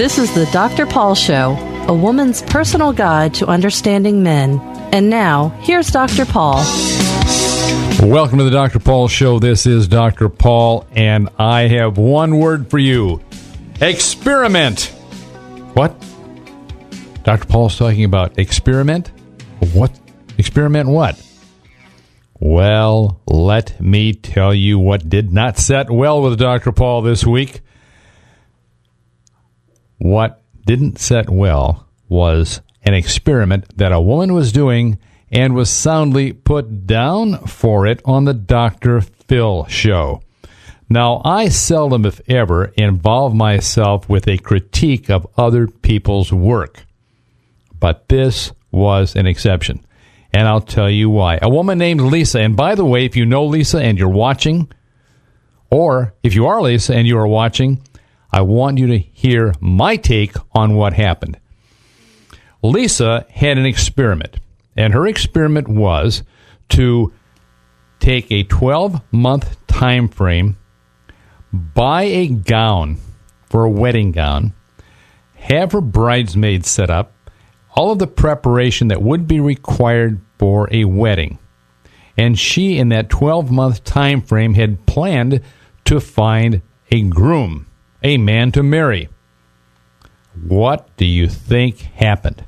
This is the Dr. Paul Show, a woman's personal guide to understanding men. And now, here's Dr. Paul. Welcome to the Dr. Paul Show. This is Dr. Paul, and I have one word for you. Experiment. What? Dr. Paul's talking about experiment? What? Experiment what? Well, let me tell you what did not set well with Dr. Paul this week. What didn't set well was an experiment that a woman was doing and was soundly put down for it on the Dr. Phil Show. Now, I seldom, if ever, involve myself with a critique of other people's work. But this was an exception. And I'll tell you why. A woman named Lisa, and by the way, if you know Lisa and you're watching, or if you are Lisa and you are watching, I want you to hear my take on what happened. Lisa had an experiment, and her experiment was to take a 12-month time frame, buy a gown for a wedding gown, have her bridesmaids set up, all of the preparation that would be required for a wedding. And she, in that 12-month time frame, had planned to find a groom, a man to marry. What do you think happened?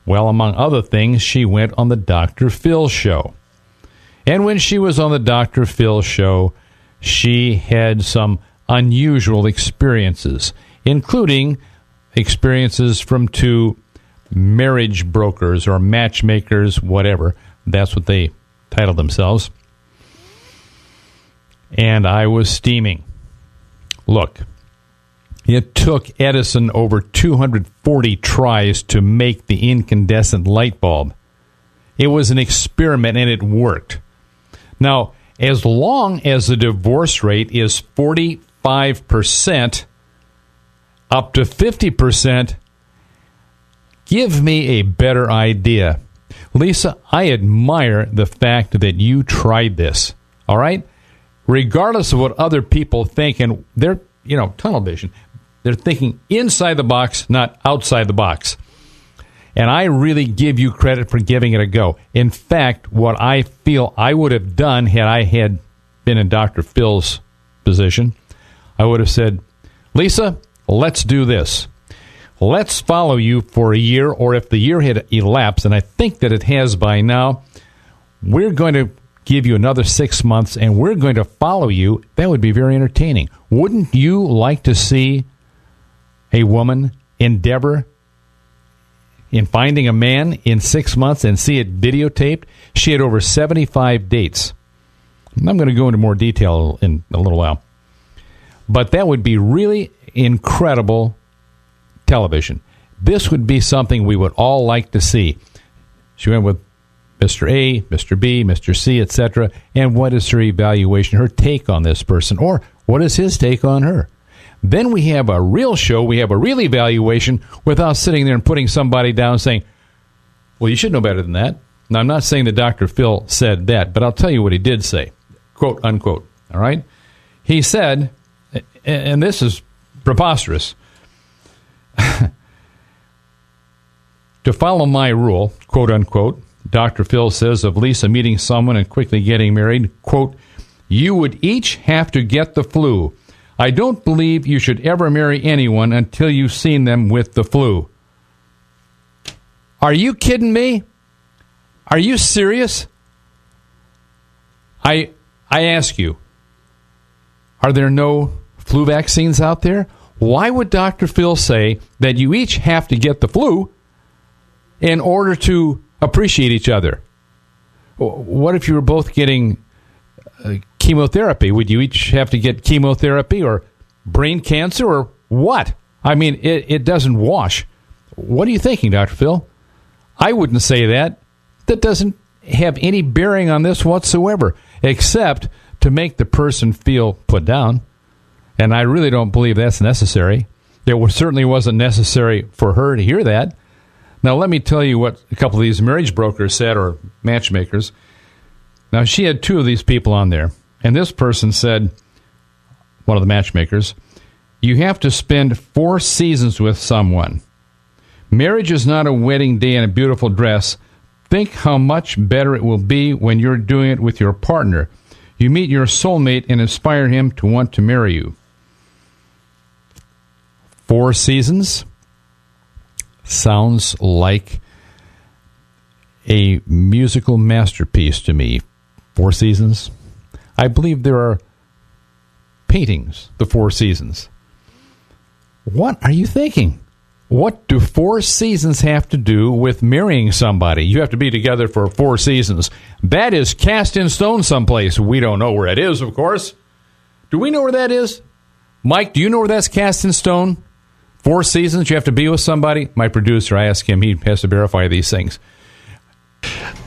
Well, among other things, she went on the Dr. Phil Show. And when she was on the Dr. Phil Show, she had some unusual experiences, including experiences from two marriage brokers or matchmakers, whatever. That's what they titled themselves. And I was steaming. Look, it took Edison over 240 tries to make the incandescent light bulb. It was an experiment, and it worked. Now, as long as the divorce rate is 45%, up to 50%, give me a better idea. Lisa, I admire the fact that you tried this, all right? Regardless of what other people think, and they're, tunnel vision, they're thinking inside the box, not outside the box. And I really give you credit for giving it a go. In fact, what I feel I would have done had I had been in Dr. Phil's position, I would have said, Lisa, let's do this. Let's follow you for a year, or if the year had elapsed, and I think that it has by now, we're going to give you another 6 months, and we're going to follow you. That would be very entertaining. Wouldn't you like to see a woman endeavor in finding a man in 6 months and see it videotaped? She had over 75 dates. I'm going to go into more detail in a little while. But that would be really incredible television. This would be something we would all like to see. She went with Mr. A, Mr. B, Mr. C, etc. And what is her evaluation, her take on this person, or what is his take on her? Then we have a real show, we have a real evaluation without sitting there and putting somebody down saying, well, you should know better than that. Now, I'm not saying that Dr. Phil said that, but I'll tell you what he did say, quote, unquote, all right? He said, and this is preposterous, to follow my rule, quote, unquote, Dr. Phil says of Lisa meeting someone and quickly getting married, quote, you would each have to get the flu. I don't believe you should ever marry anyone until you've seen them with the flu. Are you kidding me? Are you serious? I ask you, are there no flu vaccines out there? Why would Dr. Phil say that you each have to get the flu in order to appreciate each other? What if you were both getting chemotherapy? Would you each have to get chemotherapy or brain cancer or what? I mean, it doesn't wash. What are you thinking, Dr. Phil? I wouldn't say that. That doesn't have any bearing on this whatsoever, except to make the person feel put down. And I really don't believe that's necessary. It certainly wasn't necessary for her to hear that. Now, let me tell you what a couple of these marriage brokers said, or matchmakers. Now, she had two of these people on there. And this person said, one of the matchmakers, You have to spend 4 seasons with someone. Marriage is not a wedding day in a beautiful dress. Think how much better it will be when you're doing it with your partner. You meet your soulmate and inspire him to want to marry you. 4 seasons? Sounds like a musical masterpiece to me. 4 seasons? I believe there are paintings, the 4 seasons. What are you thinking? What do 4 seasons have to do with marrying somebody? You have to be together for 4 seasons. That is cast in stone someplace. We don't know where it is, of course. Do we know where that is? Mike, do you know where that's cast in stone? 4 seasons, you have to be with somebody? My producer, I asked him, he has to verify these things.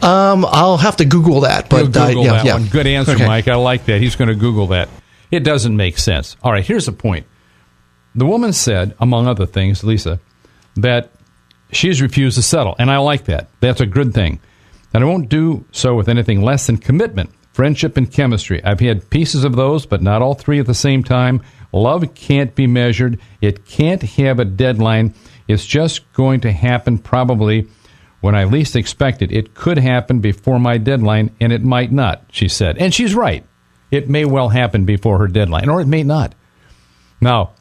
I'll have to Google that. But Google that yeah. one. Good answer, okay. Mike. I like that. He's going to Google that. It doesn't make sense. All right, here's the point. The woman said, among other things, Lisa, that she's refused to settle, and I like that. That's a good thing. And I won't do so with anything less than commitment, friendship, and chemistry. I've had pieces of those, but not all 3 at the same time. Love can't be measured. It can't have a deadline. It's just going to happen probably when I least expect it. It could happen before my deadline, and it might not, she said. And she's right. It may well happen before her deadline, or it may not. Now,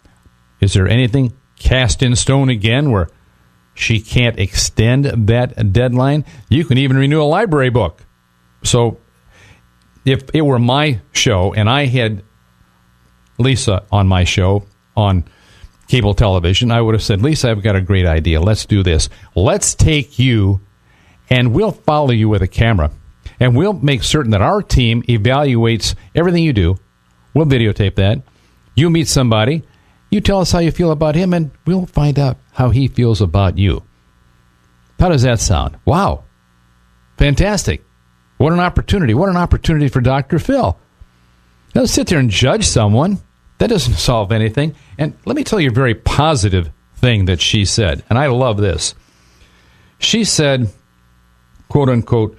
is there anything cast in stone again where she can't extend that deadline? You can even renew a library book. So if it were my show and I had Lisa on my show on cable television, I would have said, Lisa, I've got a great idea. Let's do this. Let's take you and we'll follow you with a camera. And we'll make certain that our team evaluates everything you do. We'll videotape that. You meet somebody. You tell us how you feel about him, and we'll find out how he feels about you. How does that sound? Wow. Fantastic. What an opportunity. What an opportunity for Dr. Phil. Now, sit there and judge someone. That doesn't solve anything. And let me tell you a very positive thing that she said, and I love this. She said, quote unquote,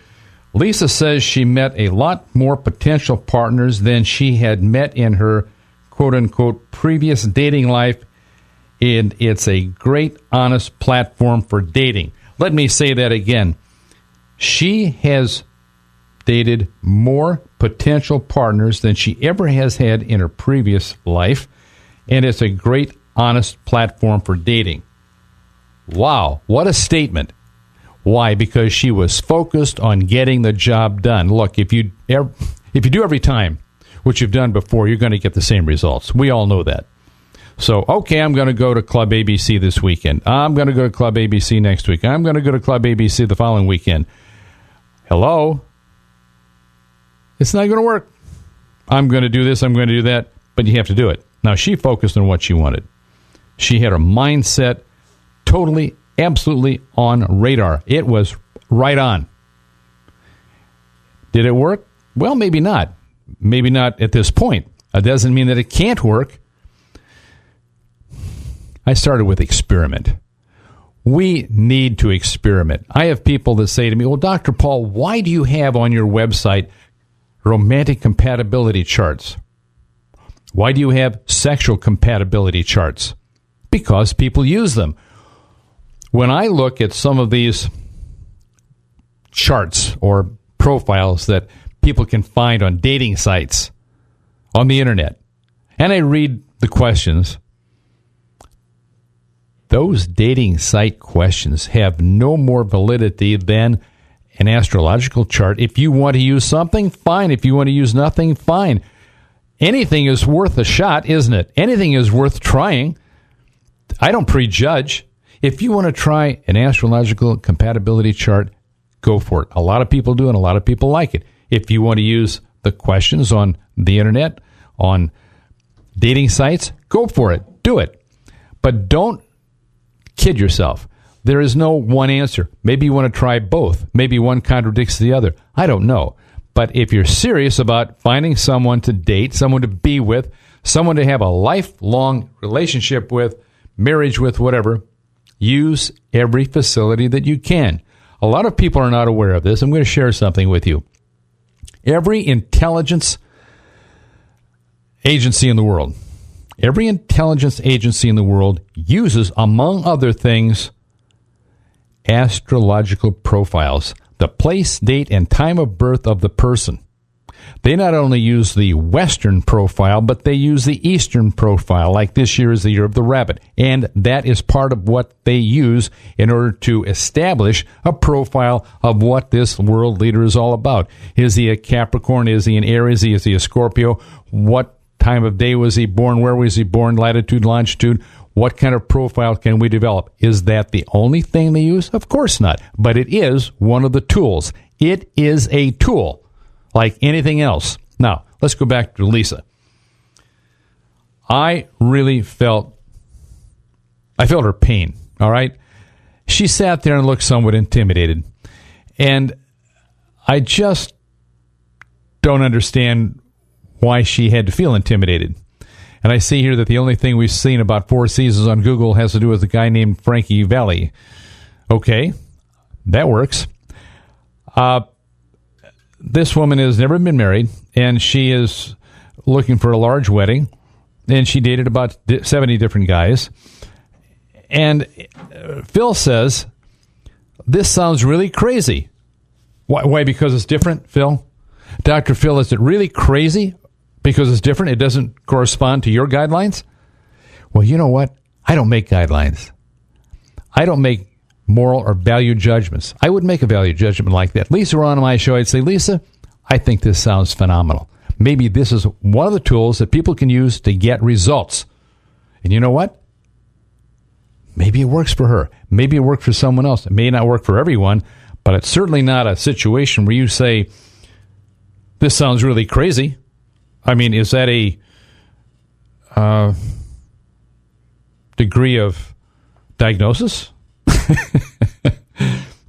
Lisa says she met a lot more potential partners than she had met in her quote-unquote previous dating life, and it's a great, honest platform for dating. Let me say that again. She has dated more potential partners than she ever has had in her previous life, and it's a great, honest platform for dating. Wow, what a statement. Why? Because she was focused on getting the job done. Look, if you do every time what you've done before, you're going to get the same results. We all know that. So, okay, I'm going to go to Club ABC this weekend. I'm going to go to Club ABC next week. I'm going to go to Club ABC the following weekend. Hello? It's not going to work. I'm going to do this, I'm going to do that, but you have to do it. Now, she focused on what she wanted. She had her mindset totally, absolutely on radar. It was right on. Did it work? Well, maybe not. Maybe not at this point. It doesn't mean that it can't work. I started with experiment. We need to experiment. I have people that say to me, well, Dr. Paul, why do you have on your website romantic compatibility charts? Why do you have sexual compatibility charts? Because people use them. When I look at some of these charts or profiles that people can find on dating sites on the internet, and I read the questions, those dating site questions have no more validity than an astrological chart. If you want to use something, fine. If you want to use nothing, fine. Anything is worth a shot, isn't it? Anything is worth trying. I don't prejudge. If you want to try an astrological compatibility chart, go for it. A lot of people do, and a lot of people like it. If you want to use the questions on the internet, on dating sites, go for it. Do it. But don't kid yourself. There is no one answer. Maybe you want to try both. Maybe one contradicts the other. I don't know. But if you're serious about finding someone to date, someone to be with, someone to have a lifelong relationship with, marriage with, whatever, use every facility that you can. A lot of people are not aware of this. I'm going to share something with you. Every intelligence agency in the world, Every intelligence agency in the world uses, among other things, astrological profiles, the place, date, and time of birth of the person. They not only use the Western profile, but they use the Eastern profile, like this year is the year of the rabbit. And that is part of what they use in order to establish a profile of what this world leader is all about. Is he a Capricorn? Is he an Aries? Is he a Scorpio? What time of day was he born? Where was he born? Latitude, longitude? What kind of profile can we develop? Is that the only thing they use? Of course not. But it is one of the tools. It is a tool, like anything else. Now, let's go back to Lisa. I really felt her pain, all right? She sat there and looked somewhat intimidated. And I just don't understand why she had to feel intimidated. And I see here that the only thing we've seen about 4 seasons on Google has to do with a guy named Frankie Valli. Okay, that works. This woman has never been married, and she is looking for a large wedding, and she dated about 70 different guys. And Phil says, this sounds really crazy. Why? Because it's different, Phil? Dr. Phil, is it really crazy because it's different? It doesn't correspond to your guidelines? Well, you know what? I don't make guidelines. I don't make moral or value judgments. I would make a value judgment like that. Lisa were on my show. I'd say, Lisa, I think this sounds phenomenal. Maybe this is one of the tools that people can use to get results. And you know what? Maybe it works for her. Maybe it worked for someone else. It may not work for everyone, but it's certainly not a situation where you say, this sounds really crazy. I mean, is that a degree of diagnosis?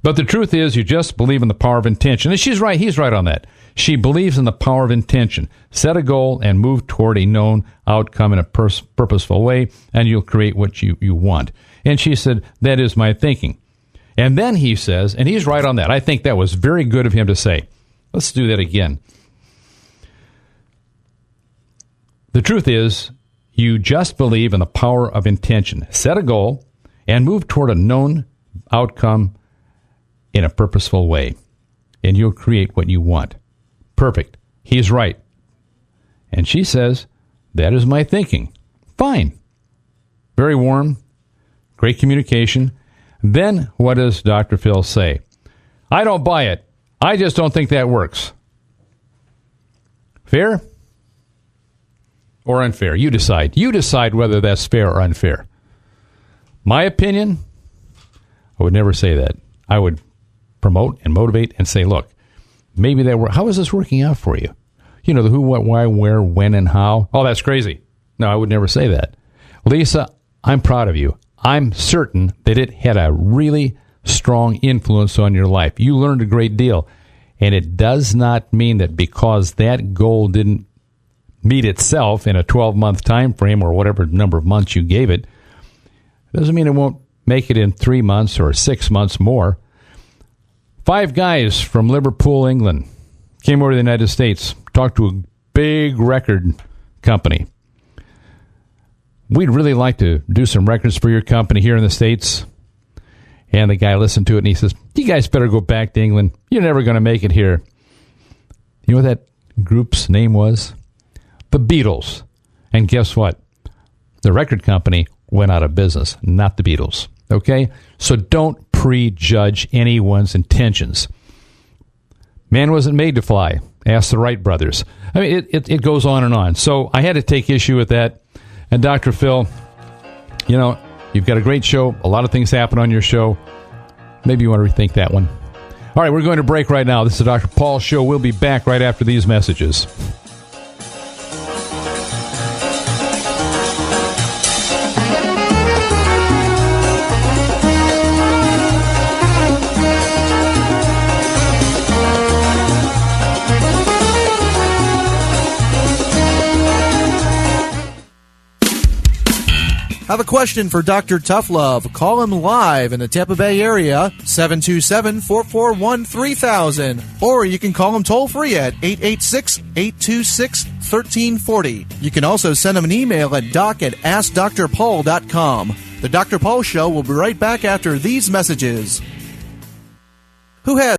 But the truth is, you just believe in the power of intention. And she's right. He's right on that. She believes in the power of intention. Set a goal and move toward a known outcome in a purposeful way, and you'll create what you want. And she said, that is my thinking. And then he says, and he's right on that. I think that was very good of him to say. Let's do that again. The truth is, you just believe in the power of intention. Set a goal and move toward a known outcome in a purposeful way, and you'll create what you want. Perfect. He's right. And she says, that is my thinking. Fine. Very warm. Great communication. Then what does Dr. Phil say? I don't buy it. I just don't think that works. Fair or unfair? You decide. You decide whether that's fair or unfair. My opinion, I would never say that. I would promote and motivate and say, look, maybe that how is this working out for you? You know, the who, what, why, where, when, and how. Oh, that's crazy. No, I would never say that. Lisa, I'm proud of you. I'm certain that it had a really strong influence on your life. You learned a great deal. And it does not mean that because that goal didn't meet itself in a 12-month time frame or whatever number of months you gave it, doesn't mean it won't make it in 3 months or 6 months more. 5 guys from Liverpool, England, came over to the United States, talked to a big record company. We'd really like to do some records for your company here in the States. And the guy listened to it, and he says, you guys better go back to England. You're never going to make it here. You know what that group's name was? The Beatles. And guess what? The record company went out of business, not the Beatles. Okay? So don't prejudge anyone's intentions. Man wasn't made to fly. Ask the Wright brothers. I mean, it goes on and on. So I had to take issue with that. And Dr. Phil, you know, you've got a great show. A lot of things happen on your show. Maybe you want to rethink that one. All right, we're going to break right now. This is the Dr. Paul Show. We'll be back right after these messages. Have a question for Dr. Tough Love? Call him live in the Tampa Bay area, 727-441-3000. Or you can call him toll-free at 886-826-1340. You can also send him an email at doc@askdrpaul.com. The Dr. Paul Show will be right back after these messages. Who has